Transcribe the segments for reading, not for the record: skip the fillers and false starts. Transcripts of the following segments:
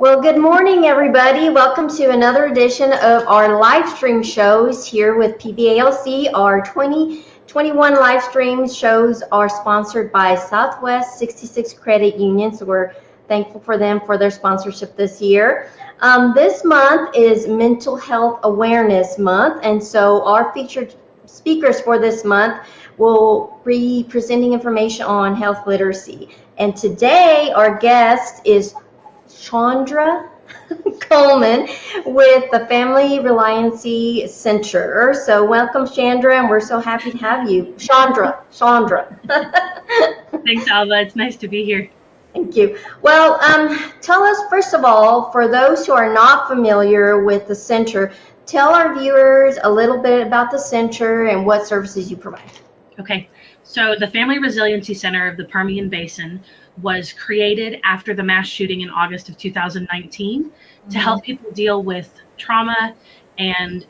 Well, good morning, everybody. Welcome to another edition of our live stream shows here with PBALC. Our 2021 live stream shows are sponsored by Southwest 66 Credit Union, so we're thankful for them for their sponsorship this year. This month is Mental Health Awareness Month, and so our featured speakers for this month will be presenting information on health literacy. And today, our guest is Chandra Coleman with the Family Resiliency Center. So welcome, Chandra, and we're so happy to have you. Chandra. Thanks, Alva. It's nice to be here. Thank you. Well, tell us, first of all, for those who are not familiar with the center, tell our viewers a little bit about the center and what services you provide. Okay. So the Family Resiliency Center of the Permian Basin was created after the mass shooting in August of 2019 to help people deal with trauma and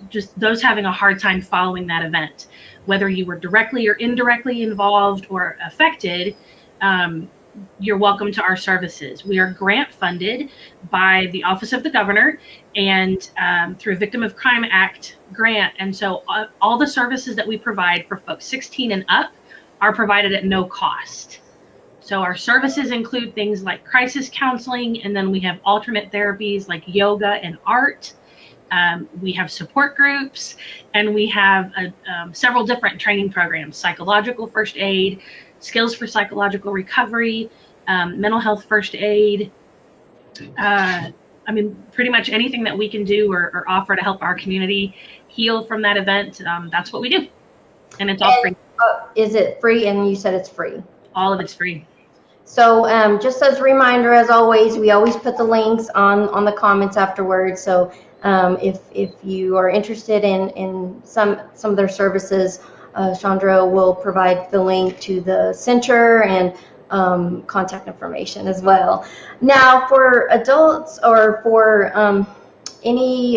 just those having a hard time following that event. Whether you were directly or indirectly involved or affected, you're welcome to our services. We are grant funded by the Office of the Governor and through a Victim of Crime Act grant. And so all the services that we provide for folks 16 and up are provided at no cost. So our services include things like crisis counseling, and then we have alternate therapies like yoga and art. We have support groups, and we have several different training programs: psychological first aid, skills for psychological recovery, mental health first aid. Pretty much anything that we can do or offer to help our community heal from that event, that's what we do. And it's all free. Is it free? And you said it's free. All of it's free. So just as a reminder, as always, we always put the links on the comments afterwards. So if you are interested in some of their services, Chandra will provide the link to the center and contact information as well. Now, for adults or for any,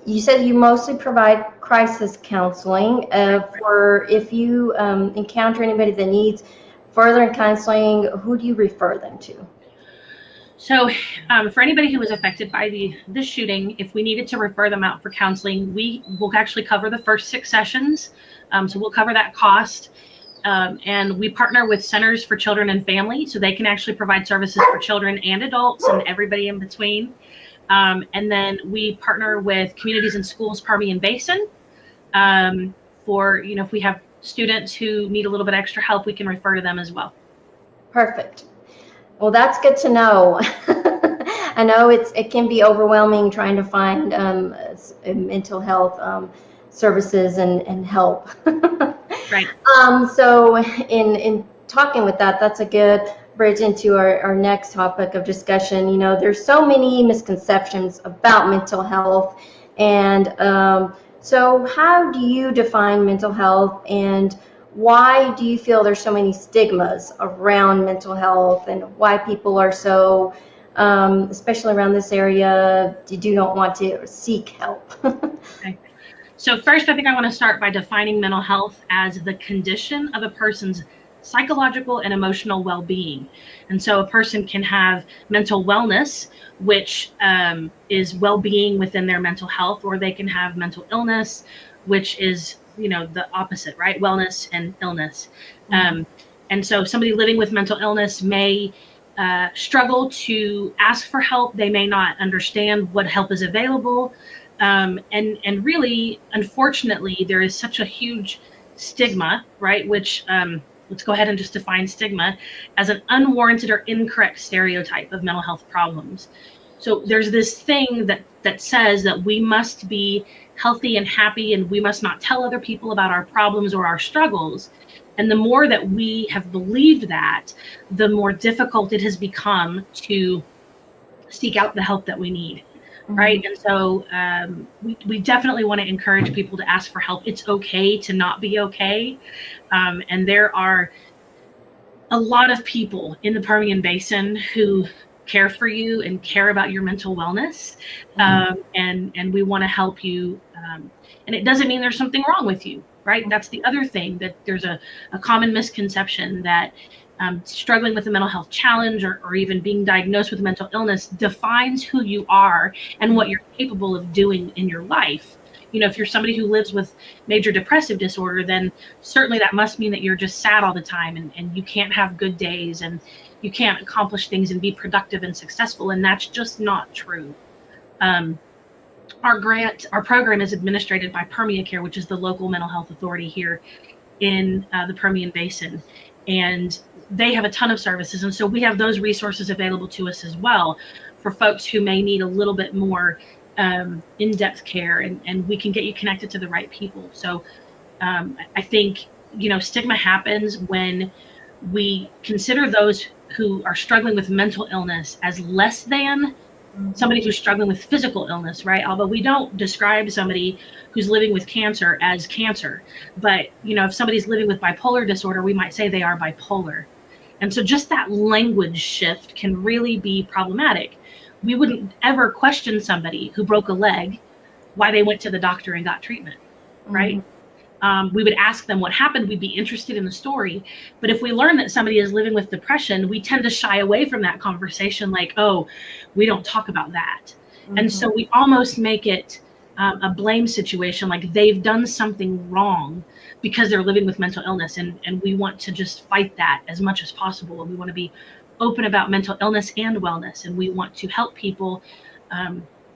you said you mostly provide crisis counseling. For if you encounter anybody that needs further counseling, who do you refer them to? So for anybody who was affected by the shooting, if we needed to refer them out for counseling, we will actually cover the first 6 sessions. So we'll cover that cost. And we partner with Centers for Children and Family, so they can actually provide services for children and adults and everybody in between. And then we partner with Communities and Schools Permian Basin for, if we have students who need a little bit extra help, we can refer to them as well. Perfect. Well, that's good to know. I know it can be overwhelming trying to find mental health services and help. Right. So in talking with that, that's a good bridge into our next topic of discussion. There's so many misconceptions about mental health, and so how do you define mental health, and why do you feel there's so many stigmas around mental health, and why people are so, especially around this area, do not want to seek help? Okay. So first, I think I want to start by defining mental health as the condition of a person's psychological and emotional well-being. And so a person can have mental wellness, which is well-being within their mental health, or they can have mental illness, which is, the opposite, right? Wellness and illness. And so somebody living with mental illness may struggle to ask for help. They may not understand what help is available. And really, unfortunately, there is such a huge stigma, right? Which let's go ahead and just define stigma as an unwarranted or incorrect stereotype of mental health problems. So there's this thing that says that we must be healthy and happy, and we must not tell other people about our problems or our struggles. And the more that we have believed that, the more difficult it has become to seek out the help that we need. Right. And so we definitely want to encourage people to ask for help. It's okay to not be okay. And there are a lot of people in the Permian Basin who care for you and care about your mental wellness. And we want to help you. And it doesn't mean there's something wrong with you. right? That's the other thing, that there's a common misconception that struggling with a mental health challenge or even being diagnosed with mental illness defines who you are and what you're capable of doing in your life. You know, if you're somebody who lives with major depressive disorder, then certainly that must mean that you're just sad all the time, and you can't have good days, and you can't accomplish things and be productive and successful. And that's just not true. Our program is administered by Permian Care, which is the local mental health authority here in the Permian Basin. And they have a ton of services. And so we have those resources available to us as well for folks who may need a little bit more in-depth care, and we can get you connected to the right people. So I think, you know, stigma happens when we consider those who are struggling with mental illness as less than somebody who's struggling with physical illness, right? Although we don't describe somebody who's living with cancer as cancer. But, you know, if somebody's living with bipolar disorder, we might say they are bipolar. And so just that language shift can really be problematic. We wouldn't ever question somebody who broke a leg why they went to the doctor and got treatment, right? We would ask them what happened. We'd be interested in the story. But if we learn that somebody is living with depression, we tend to shy away from that conversation, like, oh, we don't talk about that. And so we almost make it a blame situation, like they've done something wrong because they're living with mental illness. And we want to just fight that as much as possible. And we want to be open about mental illness and wellness. And we want to help people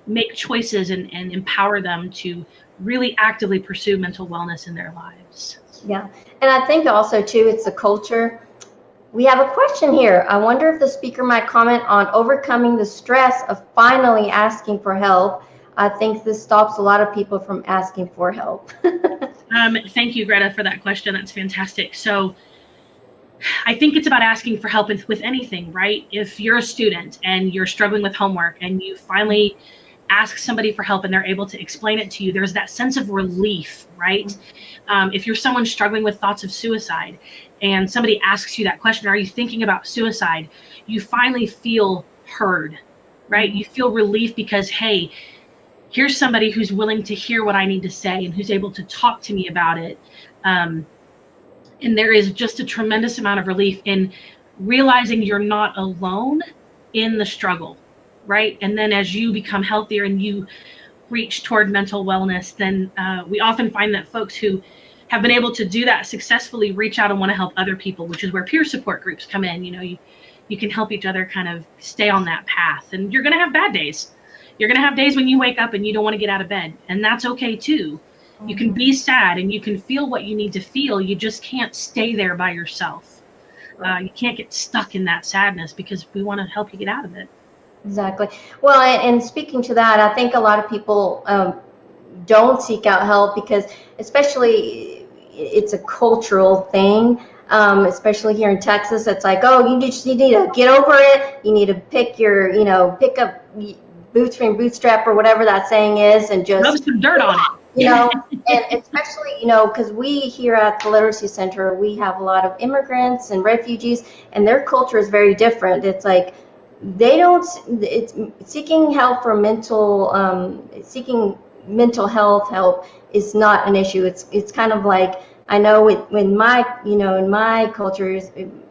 make choices and empower them to really actively pursue mental wellness in their lives. Yeah. And I think also too, it's a culture. We have a question here. I wonder if the speaker might comment on overcoming the stress of finally asking for help. I think this stops a lot of people from asking for help. Thank you, Greta, for that question. That's fantastic. So I think it's about asking for help with anything, right? If you're a student and you're struggling with homework and you finally ask somebody for help and they're able to explain it to you, there's that sense of relief, right? If you're someone struggling with thoughts of suicide and somebody asks you that question, are you thinking about suicide? You finally feel heard, right? You feel relief because, hey, here's somebody who's willing to hear what I need to say and who's able to talk to me about it. And there is just a tremendous amount of relief in realizing you're not alone in the struggle. Right. And then as you become healthier and you reach toward mental wellness, then we often find that folks who have been able to do that successfully reach out and want to help other people, which is where peer support groups come in. You know, you can help each other kind of stay on that path. And you're going to have bad days. You're going to have days when you wake up and you don't want to get out of bed. And that's okay, too. You can be sad and you can feel what you need to feel. You just can't stay there by yourself. You can't get stuck in that sadness because we want to help you get out of it. Exactly. Well, and speaking to that, I think a lot of people don't seek out help because, especially, it's a cultural thing. Especially here in Texas, it's like, oh, you just need to get over it. You need to pick up bootstrap or whatever that saying is, and just rub some dirt on it. You know, and especially, you know, because we here at the Literacy Center, we have a lot of immigrants and refugees, and their culture is very different. It's like, it's seeking help for seeking mental health help is not an issue. It's kind of like, I know in my culture,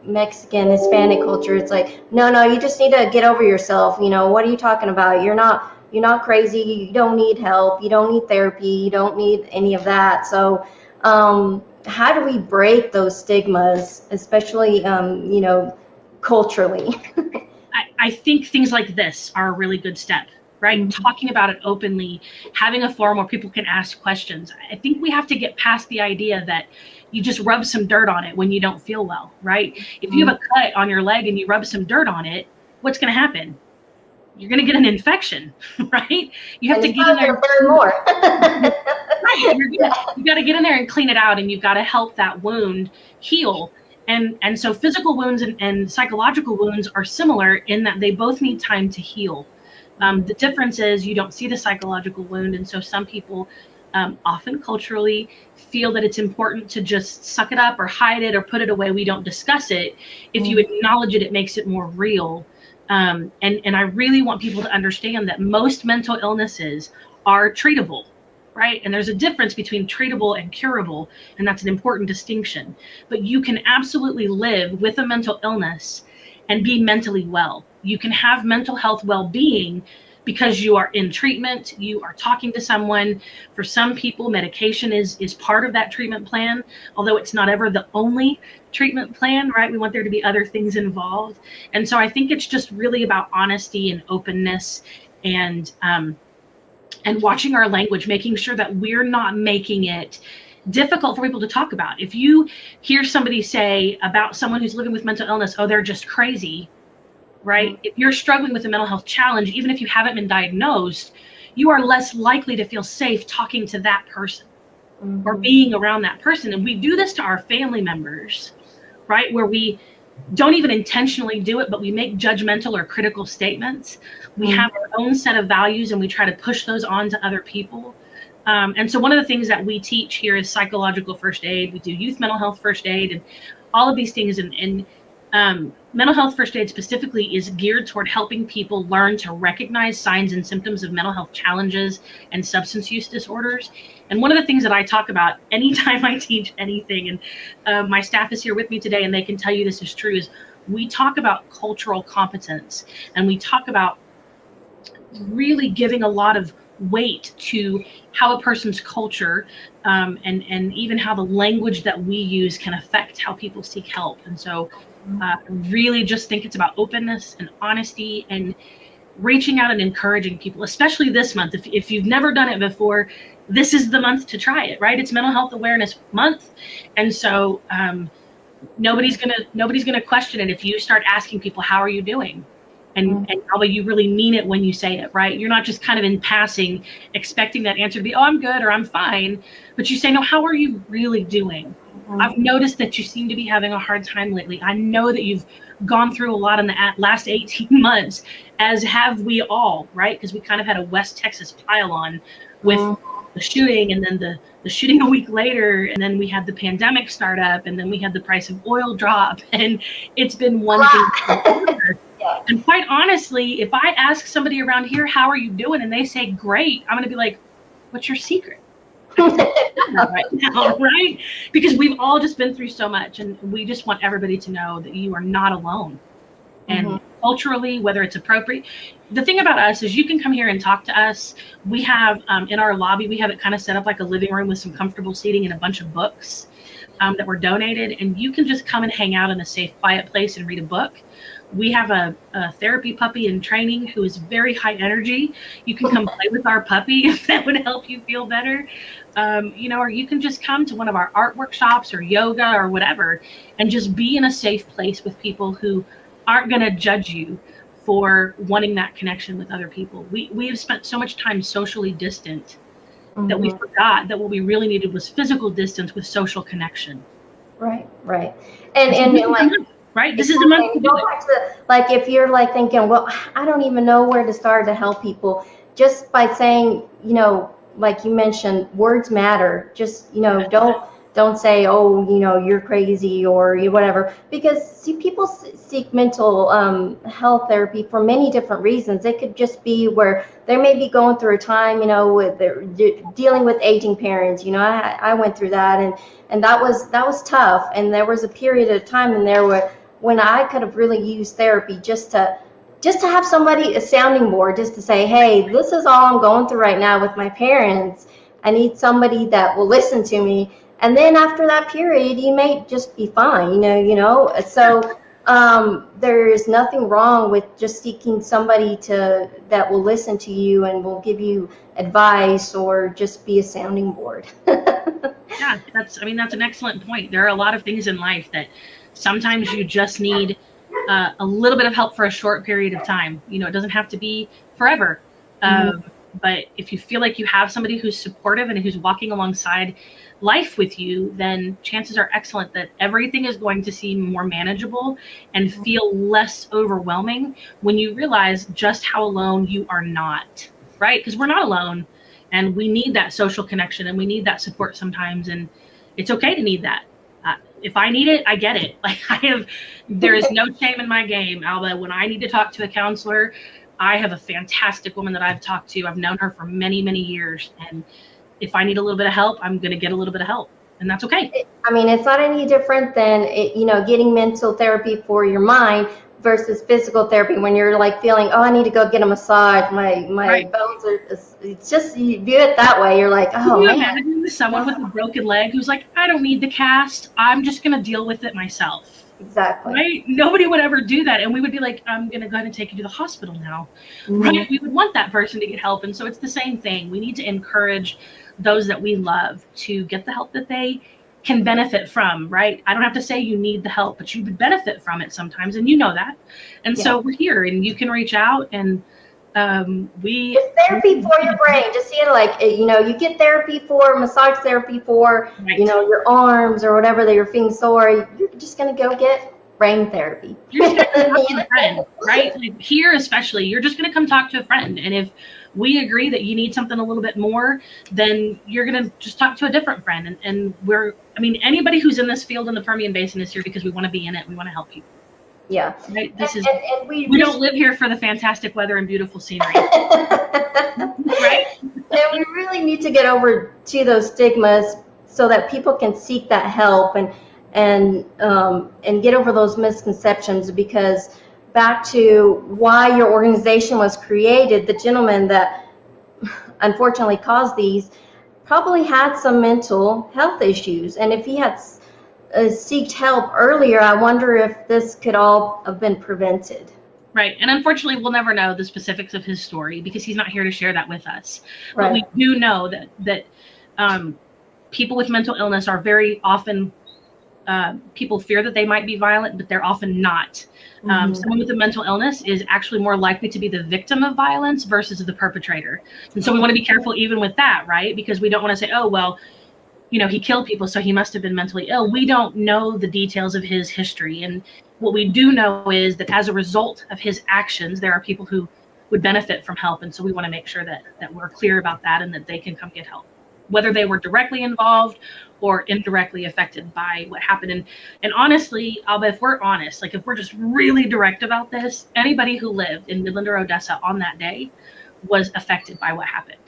Mexican, Hispanic culture, it's like, no, you just need to get over yourself. You know, what are you talking about? You're not crazy. You don't need help. You don't need therapy. You don't need any of that. So, how do we break those stigmas, especially, culturally? I think things like this are a really good step, right? Mm-hmm. Talking about it openly, having a forum where people can ask questions. I think we have to get past the idea that you just rub some dirt on it when you don't feel well, right? If you have a cut on your leg and you rub some dirt on it, what's going to happen? You're going to get an infection, right? You have to get in there and burn more. Right. You got to get in there and clean it out, and you've got to help that wound heal. And so physical wounds and psychological wounds are similar in that they both need time to heal. The difference is you don't see the psychological wound. And so some people often culturally feel that it's important to just suck it up or hide it or put it away. We don't discuss it. If you acknowledge it, it makes it more real. And I really want people to understand that most mental illnesses are treatable, right? And there's a difference between treatable and curable, and that's an important distinction. But you can absolutely live with a mental illness and be mentally well. You can have mental health well-being because you are in treatment, you are talking to someone. For some people, medication is part of that treatment plan, although it's not ever the only treatment plan, right? We want there to be other things involved. And so I think it's just really about honesty and openness, and watching our language, making sure that we're not making it difficult for people to talk about. If you hear somebody say about someone who's living with mental illness, oh, they're just crazy, right? If you're struggling with a mental health challenge, even if you haven't been diagnosed, you are less likely to feel safe talking to that person or being around that person. And we do this to our family members, right? Where we don't even intentionally do it, but we make judgmental or critical statements. We have our own set of values and we try to push those on to other people. And so one of the things that we teach here is psychological first aid. We do youth mental health first aid and all of these things. And mental health first aid specifically is geared toward helping people learn to recognize signs and symptoms of mental health challenges and substance use disorders. And one of the things that I talk about anytime I teach anything, and my staff is here with me today and they can tell you this is true, is we talk about cultural competence, and we talk about really giving a lot of weight to how a person's culture and even how the language that we use can affect how people seek help. And so really just think it's about openness and honesty and reaching out and encouraging people, especially this month. If you've never done it before, this is the month to try it, right? It's Mental Health Awareness Month. And so nobody's gonna question it if you start asking people, how are you doing? And probably you really mean it when you say it, right? You're not just kind of in passing expecting that answer to be, oh, I'm good or I'm fine. But you say, no, how are you really doing? I've noticed that you seem to be having a hard time lately. I know that you've gone through a lot in the last 18 months, as have we all, right? Because we kind of had a West Texas pile on with the shooting, and then the shooting a week later, and then we had the pandemic start up, and then we had the price of oil drop, and it's been one thing after another. And quite honestly, if I ask somebody around here, how are you doing? And they say, great, I'm going to be like, what's your secret? Right now, right? Because we've all just been through so much, and we just want everybody to know that you are not alone. And culturally, whether it's appropriate, the thing about us is you can come here and talk to us. We have in our lobby, we have it kind of set up like a living room with some comfortable seating and a bunch of books that were donated, and you can just come and hang out in a safe, quiet place and read a book. We have a therapy puppy in training who is very high energy. You can come play with our puppy if that would help you feel better. Or you can just come to one of our art workshops or yoga or whatever and just be in a safe place with people who aren't going to judge you for wanting that connection with other people. We have spent so much time socially distant that we forgot that what we really needed was physical distance with social connection. Right. And like, right? This is the month to do it. Like if you're like thinking, well, I don't even know where to start to help people, just by saying, like you mentioned, words matter. Just, don't say, oh, you're crazy or whatever, because people seek mental health therapy for many different reasons. It could just be where they may be going through a time, with they're dealing with aging parents. I went through that, and that was tough. And there was a period of time in there when I could have really used therapy just to have somebody, a sounding board, just to say, hey, this is all I'm going through right now with my parents. I need somebody that will listen to me. And then after that period, you may just be fine, So there is nothing wrong with just seeking somebody that will listen to you and will give you advice or just be a sounding board. Yeah, that's an excellent point. There are a lot of things in life that sometimes you just need a little bit of help for a short period of time. It doesn't have to be forever. But if you feel like you have somebody who's supportive and who's walking alongside life with you, then chances are excellent that everything is going to seem more manageable and feel less overwhelming when you realize just how alone you are not, right? Because we're not alone, and we need that social connection and we need that support sometimes, and it's okay to need that. If I need it, I get it. Like there is no shame in my game, Alba. When I need to talk to a counselor, I have a fantastic woman that I've talked to. I've known her for many, many years, and if I need a little bit of help, I'm going to get a little bit of help, and that's okay. I mean, it's not any different than, getting mental therapy for your mind versus physical therapy when you're like feeling, oh, I need to go get a massage. My Right. bones are, it's just, you view it that way. You're like, Can oh, you man. imagine someone with a broken leg who's like, I don't need the cast. I'm just going to deal with it myself. Exactly. Right? Nobody would ever do that. And we would be like, I'm going to go ahead and take you to the hospital now. Mhm. Right? We would want that person to get help. And so it's the same thing. We need to encourage those that we love to get the help that they can benefit from, right? I don't have to say you need the help, but you would benefit from it sometimes. And you know that. And so we're here, and you can reach out, and it's therapy for your brain. Just see it like, you get therapy for massage therapy for, right. Your arms or whatever that you're feeling sore. You're just going to go get brain therapy. You're just going to talk to a friend, right? Like here especially, you're just going to come talk to a friend. And if we agree that you need something a little bit more, then you're going to just talk to a different friend. And anybody who's in this field in the Permian Basin is here because we want to be in it. We want to help people. Yeah. Right? And we don't live here for the fantastic weather and beautiful scenery. Right? And we really need to get over to those stigmas so that people can seek that help and get over those misconceptions, because back to why your organization was created, the gentleman that unfortunately caused these probably had some mental health issues. And if he had sought help earlier, I wonder if this could all have been prevented. Right. And unfortunately, we'll never know the specifics of his story because he's not here to share that with us. Right. But we do know that people with mental illness are very often, people fear that they might be violent, but they're often not. Someone with a mental illness is actually more likely to be the victim of violence versus the perpetrator. And so we want to be careful even with that, right? Because we don't want to say, oh, well, he killed people, so he must have been mentally ill. We don't know the details of his history. And what we do know is that as a result of his actions, there are people who would benefit from help. And so we want to make sure that we're clear about that and that they can come get help, whether they were directly involved or indirectly affected by what happened. And honestly, Alba, if we're honest, like if we're just really direct about this, anybody who lived in Midland or Odessa on that day was affected by what happened.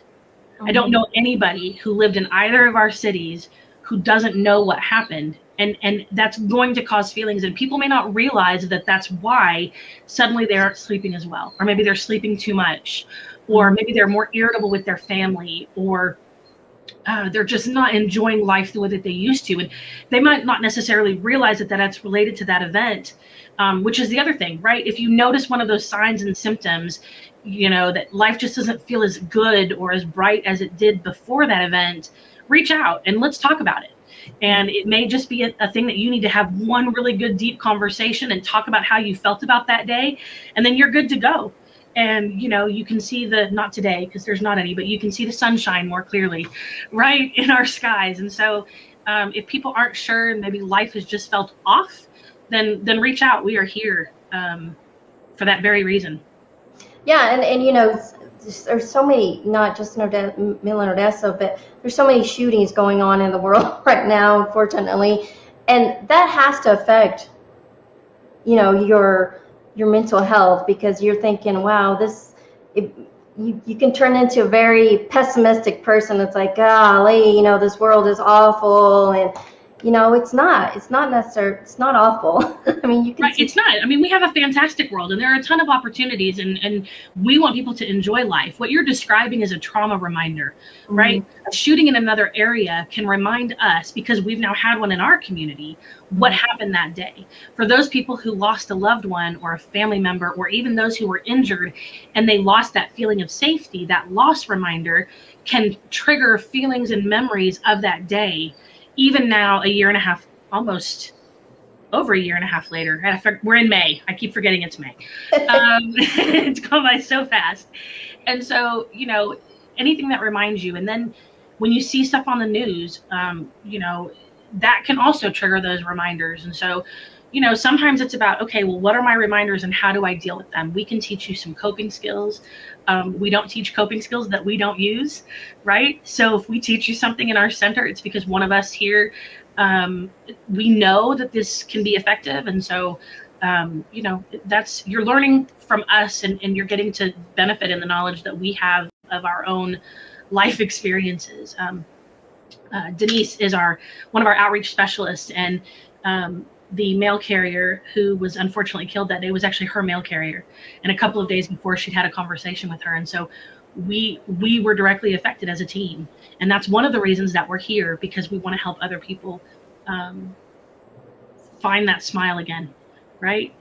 I don't know anybody who lived in either of our cities who doesn't know what happened. And that's going to cause feelings. And people may not realize that that's why suddenly they aren't sleeping as well. Or maybe they're sleeping too much. Or maybe they're more irritable with their family. Or they're just not enjoying life the way that they used to. And they might not necessarily realize that that's related to that event, which is the other thing, right? If you notice one of those signs and symptoms, that life just doesn't feel as good or as bright as it did before that event, reach out and let's talk about it. And it may just be a thing that you need to have one really good, deep conversation and talk about how you felt about that day. And then you're good to go. And, you can see not today because there's not any, but you can see the sunshine more clearly, right, in our skies. And so if people aren't sure and maybe life has just felt off, then reach out. We are here for that very reason. Yeah, and there's so many, not just in Midland, Odessa, but there's so many shootings going on in the world right now, unfortunately, and that has to affect, your mental health, because you're thinking, wow, you can turn into a very pessimistic person. It's like, golly, this world is awful, and it's not necessarily, it's not awful. I mean, you can right, it's not. I mean, we have a fantastic world and there are a ton of opportunities, and we want people to enjoy life. What you're describing is a trauma reminder, right? A shooting in another area can remind us, because we've now had one in our community, what happened that day. For those people who lost a loved one or a family member, or even those who were injured and they lost that feeling of safety, that loss reminder can trigger feelings and memories of that day. Even now, a year and a half, almost over a year and a half later, we're in May. I keep forgetting it's May. It's gone by so fast. And so, anything that reminds you. And then when you see stuff on the news, that can also trigger those reminders. And so, sometimes it's about, okay, well, what are my reminders and how do I deal with them? We can teach you some coping skills. We don't teach coping skills that we don't use, right? So if we teach you something in our center, it's because one of us here, we know that this can be effective. And so, you're learning from us, and you're getting to benefit in the knowledge that we have of our own life experiences. Denise is one of our outreach specialists, and the mail carrier who was unfortunately killed that day was actually her mail carrier. And a couple of days before, she'd had a conversation with her. And so we were directly affected as a team. And that's one of the reasons that we're here, because we want to help other people find that smile again, right?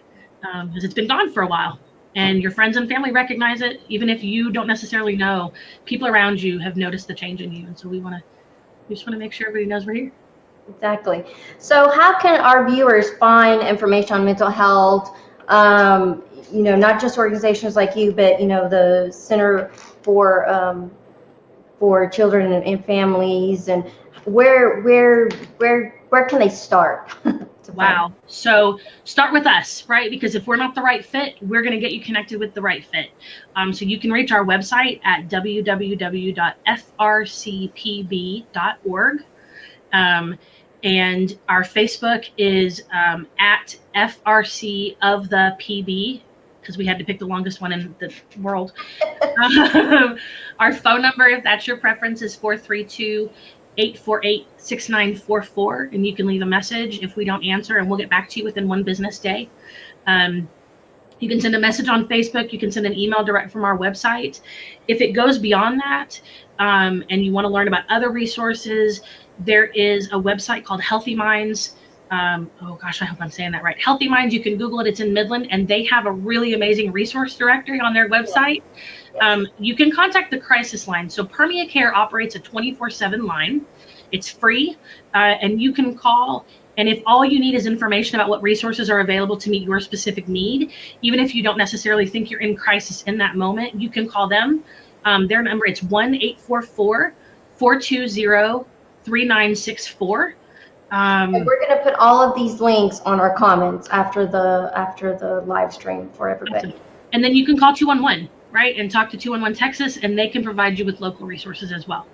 Because it's been gone for a while. And your friends and family recognize it. Even if you don't necessarily know, people around you have noticed the change in you. And so we just want to make sure everybody knows we're here. Exactly. So how can our viewers find information on mental health? Not just organizations like you, but the Center for Children and Families, and where can they start? Wow. So start with us, right? Because if we're not the right fit, we're going to get you connected with the right fit. So you can reach our website at www.frcpb.org. And our Facebook is at FRC of the PB, because we had to pick the longest one in the world. Our phone number, if that's your preference, is 432-848-6944, and you can leave a message if we don't answer, and we'll get back to you within 1 business day. You can send a message on Facebook. You can send an email direct from our website. If it goes beyond that, and you want to learn about other resources, there is a website called Healthy Minds. Oh gosh, I hope I'm saying that right. Healthy Minds, you can Google it. It's in Midland, and they have a really amazing resource directory on their website. You can contact the crisis line. So Permian Care operates a 24/7 line. It's free, and you can call. And if all you need is information about what resources are available to meet your specific need, even if you don't necessarily think you're in crisis in that moment, you can call them. Their number, it's 1-844-420-3964. And we're going to put all of these links on our comments after the live stream for everybody. And then you can call 211, right, and talk to 211 Texas, and they can provide you with local resources as well.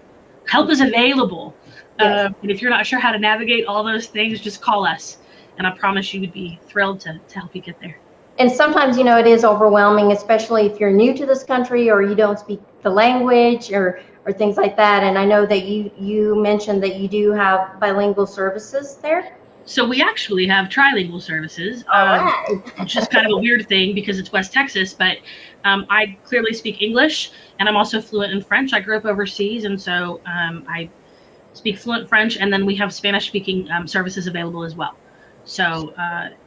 Help is available. Yes. And if you're not sure how to navigate all those things, just call us, and I promise you would be thrilled to help you get there. And sometimes, it is overwhelming, especially if you're new to this country or you don't speak the language or things like that. And I know that you mentioned that you do have bilingual services there. So we actually have trilingual services, which is kind of a weird thing because it's West Texas, but I clearly speak English, and I'm also fluent in French. I grew up overseas, and so I speak fluent French, and then we have Spanish-speaking services available as well. So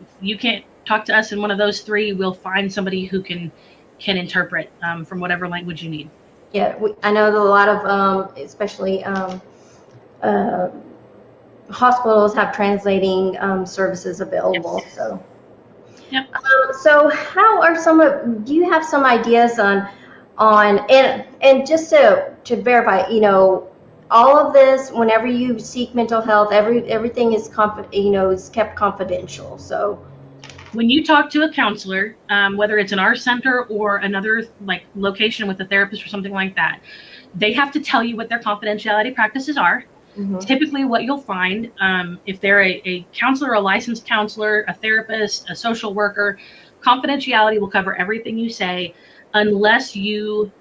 if you can't talk to us in one of those 3, we'll find somebody who can interpret from whatever language you need. Yeah, I know that a lot of, especially hospitals have translating services available. Yes. So, yep. So how are do you have some ideas on and just to verify, all of this, whenever you seek mental health, everything is is kept confidential. So when you talk to a counselor, whether it's in our center or another location with a therapist or something like that, they have to tell you what their confidentiality practices are. Mm-hmm. Typically what you'll find, if they're a counselor, a licensed counselor, a therapist, a social worker, confidentiality will cover everything you say unless you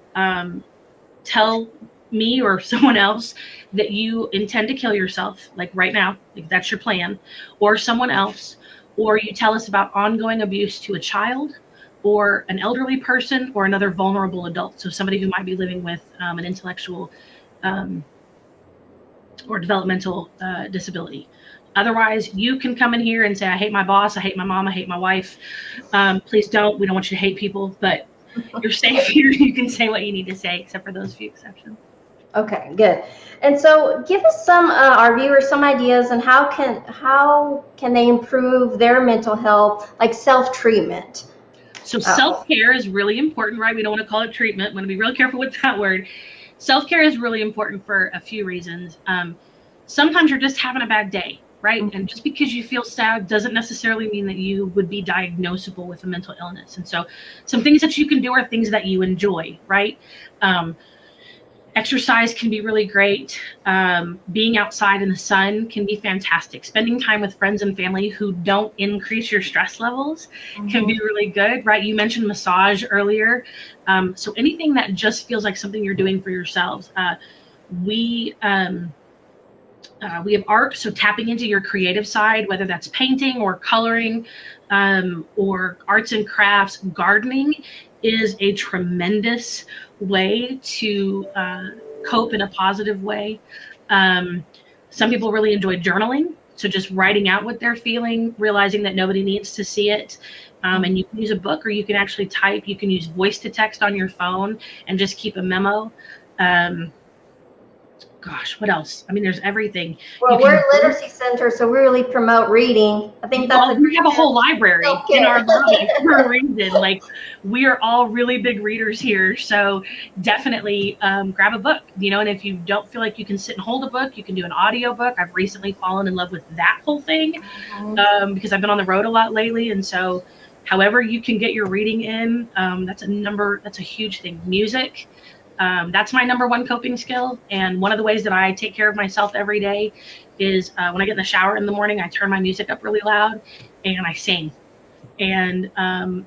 tell me or someone else that you intend to kill yourself, like right now, like that's your plan, or someone else, or you tell us about ongoing abuse to a child or an elderly person or another vulnerable adult. So somebody who might be living with an intellectual or developmental disability. Otherwise, you can come in here and say, I hate my boss, I hate my mom, I hate my wife. Please don't. We don't want you to hate people, but you're safe here. You can say what you need to say, except for those few exceptions. Okay, good. And so give us our viewers some ideas on how can they improve their mental health, like self-treatment. So self-care is really important, right? We don't want to call it treatment. We want to be real careful with that word. Self-care is really important for a few reasons. Sometimes you're just having a bad day, right? Mm-hmm. And just because you feel sad doesn't necessarily mean that you would be diagnosable with a mental illness. And so some things that you can do are things that you enjoy, right? Exercise can be really great. Being outside in the sun can be fantastic. Spending time with friends and family who don't increase your stress levels can be really good, right? You mentioned massage earlier. So anything that just feels like something you're doing for yourselves. We have art, so tapping into your creative side, whether that's painting or coloring, or arts and crafts. Gardening is a tremendous way to cope in a positive way. Some people really enjoy journaling, so just writing out what they're feeling, realizing that nobody needs to see it. And you can use a book, or you can actually type. You can use voice to text on your phone and just keep a memo. Gosh, what else? I mean, there's everything. Well, we're a literacy center, so we really promote reading. I think that's we have a whole library in our lobby for a reason. Like, we are all really big readers here, so definitely grab a book, and if you don't feel like you can sit and hold a book, you can do an audio book. I've recently fallen in love with that whole thing because I've been on the road a lot lately, and so however you can get your reading in, that's a huge thing. Music. That's my number one coping skill. And one of the ways that I take care of myself every day is when I get in the shower in the morning, I turn my music up really loud and I sing. And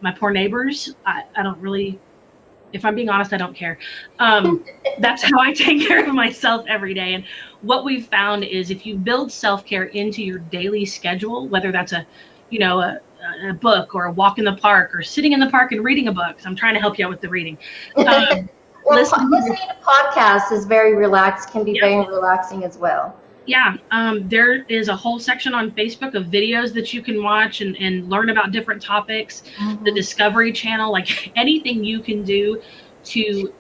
my poor neighbors, I don't really, if I'm being honest, I don't care. That's how I take care of myself every day. And what we've found is if you build self-care into your daily schedule, whether that's a book or a walk in the park or sitting in the park and reading a book. So I'm trying to help you out with the reading. Well, listening to podcasts is very relaxed, can be very relaxing as well. Yeah, there is a whole section on Facebook of videos that you can watch and learn about different topics. The Discovery Channel, like anything you can do to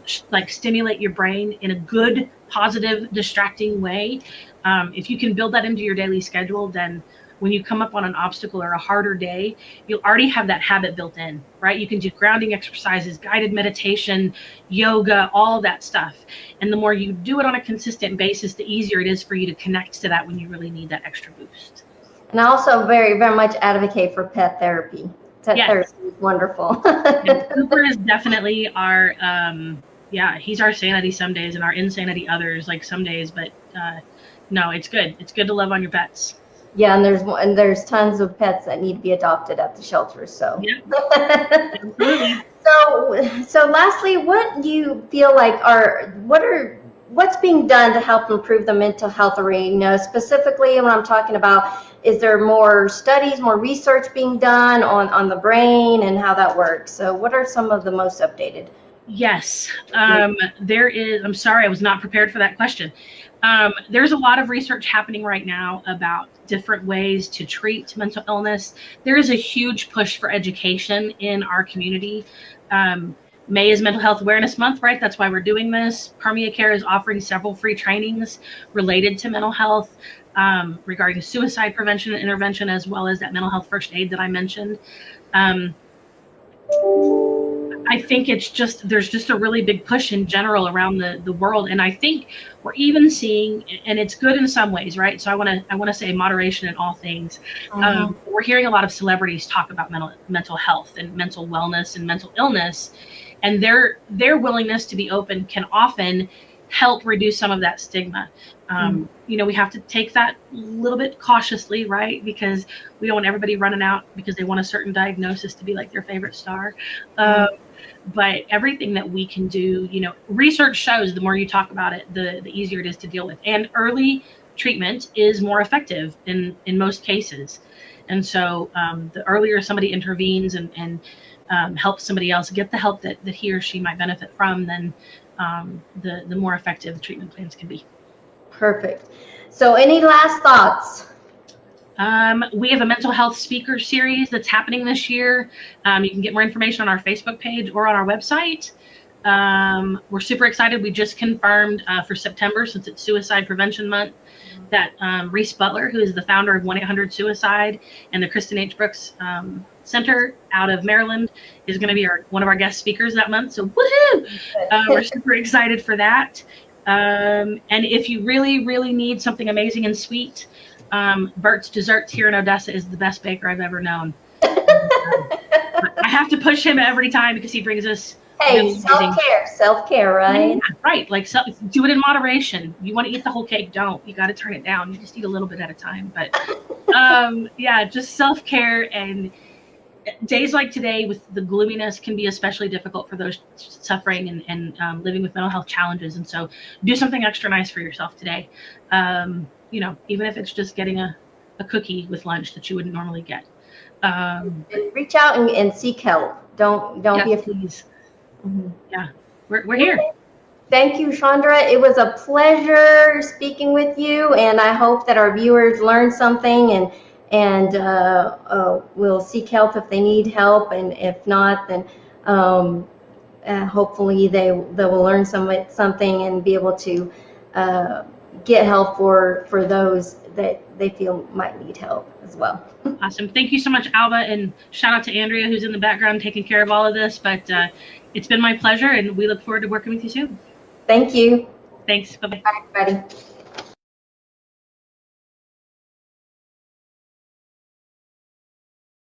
stimulate your brain in a good, positive, distracting way. If you can build that into your daily schedule, then when you come up on an obstacle or a harder day, you'll already have that habit built in, right? You can do grounding exercises, guided meditation, yoga, all that stuff. And the more you do it on a consistent basis, the easier it is for you to connect to that when you really need that extra boost. And I also very, very much advocate for pet therapy. Pet therapy is wonderful. Cooper is definitely our, he's our sanity some days and our insanity others, like some days, but no, it's good. It's good to love on your pets. Yeah, and there's tons of pets that need to be adopted at the shelters. So, so lastly, what do you feel like what's being done to help improve the mental health arena? Specifically, when I'm talking about, is there more studies, more research being done on the brain and how that works? So, what are some of the most updated? Yes, there is. I'm sorry, I was not prepared for that question. There's a lot of research happening right now about different ways to treat mental illness. There is a huge push for education in our community. May is Mental Health Awareness Month, right? That's why we're doing this. Permian Care is offering several free trainings related to mental health, regarding suicide prevention and intervention, as well as that mental health first aid that I mentioned. I think there's just a really big push in general around the world. And I think we're even seeing, and it's good in some ways, right? So I want to say moderation in all things. We're hearing a lot of celebrities talk about mental health and mental wellness and mental illness, and their willingness to be open can often help reduce some of that stigma. We have to take that a little bit cautiously, right? Because we don't want everybody running out because they want a certain diagnosis to be like their favorite star. But everything that we can do, research shows the more you talk about it, the easier it is to deal with. And early treatment is more effective in most cases. And so the earlier somebody intervenes and helps somebody else get the help that he or she might benefit from, then the more effective the treatment plans can be. Perfect. So any last thoughts? We have a mental health speaker series that's happening this year. You can get more information on our Facebook page or on our website. We're super excited. We just confirmed for September, since it's Suicide Prevention Month, that Reese Butler, who is the founder of 1-800-SUICIDE and the Kristen H. Brooks Center out of Maryland, is going to be one of our guest speakers that month. So woohoo! We're super excited for that. And if you really, really need something amazing and sweet, Bert's Desserts here in Odessa is the best baker I've ever known. I have to push him every time because he brings us Hey, really amazing. self-care, right? Yeah, right. Like, so, do it in moderation. You want to eat the whole cake? Don't. You got to turn it down. You just eat a little bit at a time. But yeah, just self-care. And days like today with the gloominess can be especially difficult for those suffering and living with mental health challenges. And so do something extra nice for yourself today. You know, even if it's just getting a cookie with lunch that you wouldn't normally get. Reach out and seek help. Don't Yes, be afraid. please. Mhm. Yeah, we're here. Thank you, Chandra. It was a pleasure speaking with you, and I hope that our viewers learned something and will seek help if they need help, and if not, then hopefully they will learn something and be able to get help for those that they feel might need help as well. Awesome. Thank you so much, Alba, and shout out to Andrea, who's in the background taking care of all of this. But it's been my pleasure, and we look forward to working with you soon. Thank you. Thanks. Bye-bye. Bye, everybody.